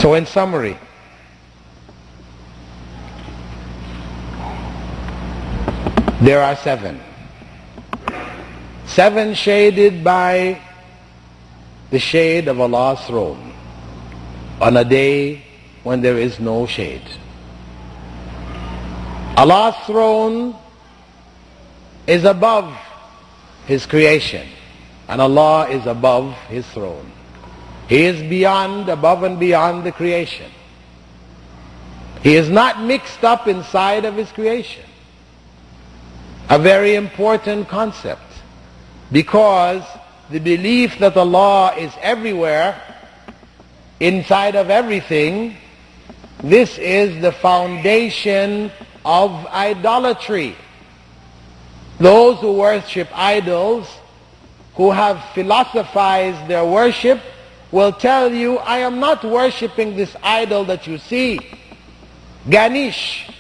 So in summary, there are seven. Seven shaded by the shade of Allah's throne on a day when there is no shade. Allah's throne is above His creation, and Allah is above His throne. He is beyond, above and beyond the creation. He is not mixed up inside of His creation. A very important concept, because the belief that Allah is everywhere, inside of everything, this is the foundation of idolatry. Those who worship idols, who have philosophized their worship, will tell you, I am not worshipping this idol that you see. Ganesh,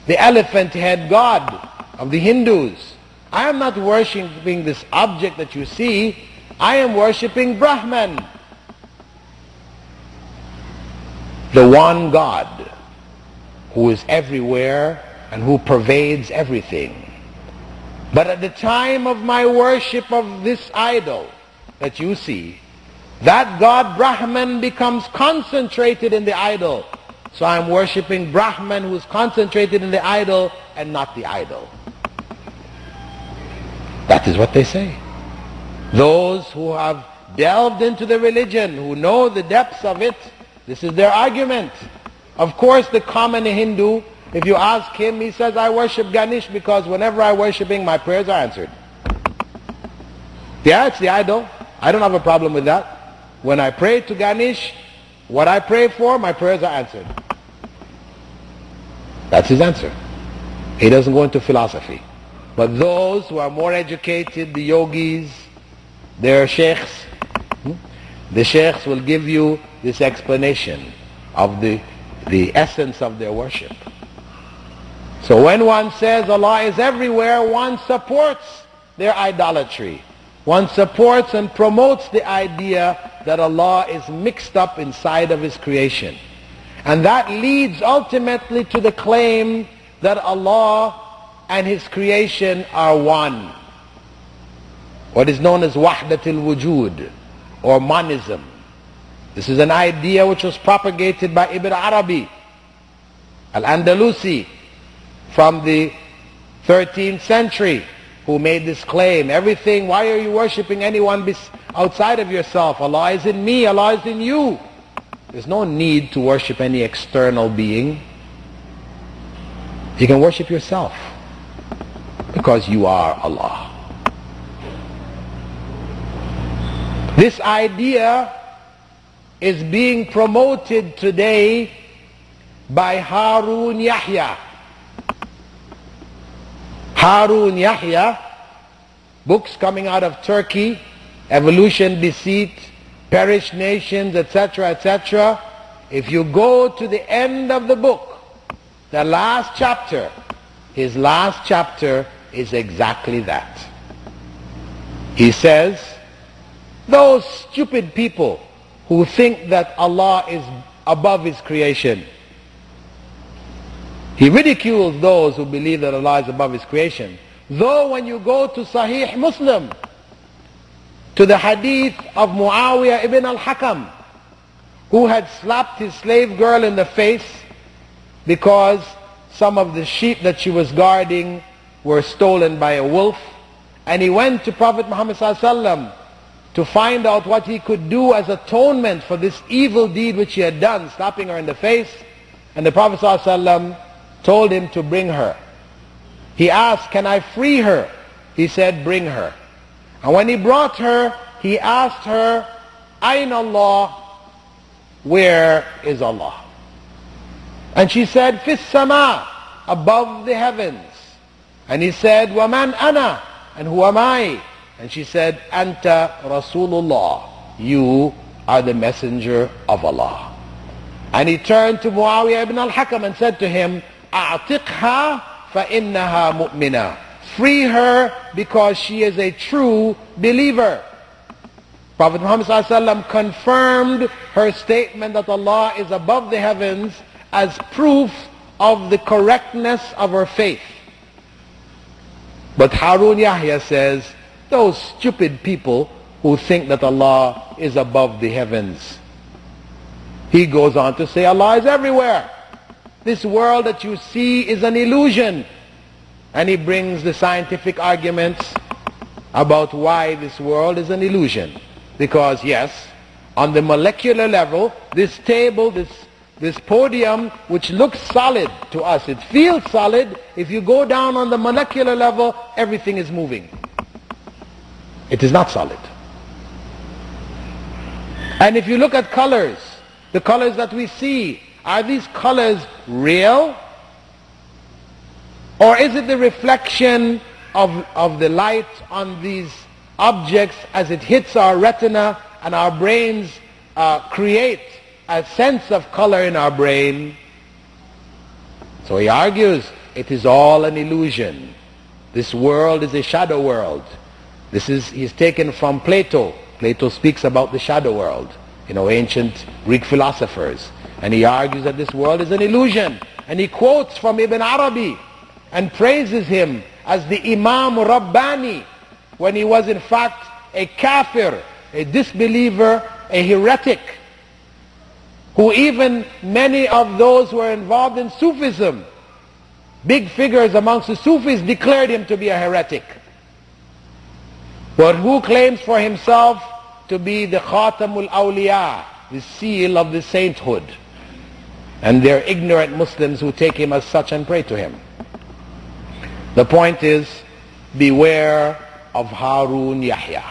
the elephant head god of the Hindus. I am not worshipping this object that you see. I am worshipping Brahman, the one God who is everywhere and who pervades everything. But at the time of my worship of this idol that you see, that God Brahman becomes concentrated in the idol. So I'm worshipping Brahman who is concentrated in the idol and not the idol. That is what they say. Those who have delved into the religion, who know the depths of it, this is their argument. Of course, the common Hindu, if you ask him, he says, I worship Ganesh because whenever I worship him, my prayers are answered. Yeah, it's the idol. I don't have a problem with that. When I pray to Ganesh, what I pray for, my prayers are answered. That's his answer. He doesn't go into philosophy. But those who are more educated, the yogis, their sheikhs, the sheikhs will give you this explanation of the essence of their worship. So when one says Allah is everywhere, one supports their idolatry. One supports and promotes the idea that Allah is mixed up inside of His creation. And that leads ultimately to the claim that Allah and His creation are one. What is known as Wahdatul Wujud, or monism. This is an idea which was propagated by Ibn Arabi al-Andalusi from the 13th century, who made this claim. Everything, why are you worshipping anyone outside of yourself? Allah is in me, Allah is in you. There's no need to worship any external being. You can worship yourself because you are Allah. This idea is being promoted today by Harun Yahya. Harun Yahya, books coming out of Turkey, Evolution, Deceit, Perished Nations, etc., etc. If you go to the end of the book, the last chapter, his last chapter is exactly that. He says, those stupid people who think that Allah is above His creation. He ridicules those who believe that Allah is above His creation. Though when you go to Sahih Muslim, to the hadith of Muawiyah ibn al-Hakam, who had slapped his slave girl in the face because some of the sheep that she was guarding were stolen by a wolf, and he went to Prophet Muhammad ﷺ to find out what he could do as atonement for this evil deed which he had done, slapping her in the face. And the Prophet ﷺ told him to bring her. He asked, can I free her? He said, bring her. And when he brought her, he asked her, Ayn Allah, where is Allah? And she said, Fis sama, above the heavens. And he said, Waman ana, and who am I? And she said, Anta Rasulullah, you are the messenger of Allah. And he turned to Muawiyah ibn al-Hakam and said to him, A'tiqha فَإِنَّهَا مُؤْمِنَةٌ. Free her because she is a true believer. Prophet Muhammad ﷺ confirmed her statement that Allah is above the heavens as proof of the correctness of her faith. But Harun Yahya says, those stupid people who think that Allah is above the heavens. He goes on to say Allah is everywhere. This world that you see is an illusion. And he brings the scientific arguments about why this world is an illusion. Because yes, on the molecular level, this table, this podium, which looks solid to us, it feels solid. If you go down on the molecular level, everything is moving. It is not solid. And if you look at colors, the colors that we see, are these colors real? Or is it the reflection of the light on these objects as it hits our retina and our brains create a sense of color in our brain? So he argues it is all an illusion. This world is a shadow world. He's taken from Plato. Plato speaks about the shadow world, ancient Greek philosophers. And he argues that this world is an illusion. And he quotes from Ibn Arabi and praises him as the Imam Rabbani, when he was in fact a kafir, a disbeliever, a heretic, who even many of those who were involved in Sufism, big figures amongst the Sufis, declared him to be a heretic. But who claims for himself to be the Khatamul Awliya, the seal of the sainthood? And they're ignorant Muslims who take him as such and pray to him. The point is, beware of Harun Yahya.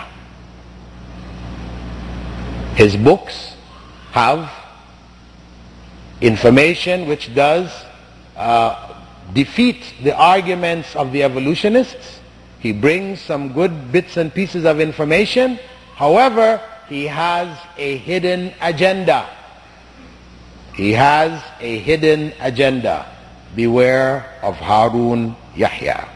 His books have information which does defeat the arguments of the evolutionists. He brings some good bits and pieces of information. However, he has a hidden agenda. He has a hidden agenda. Beware of Harun Yahya.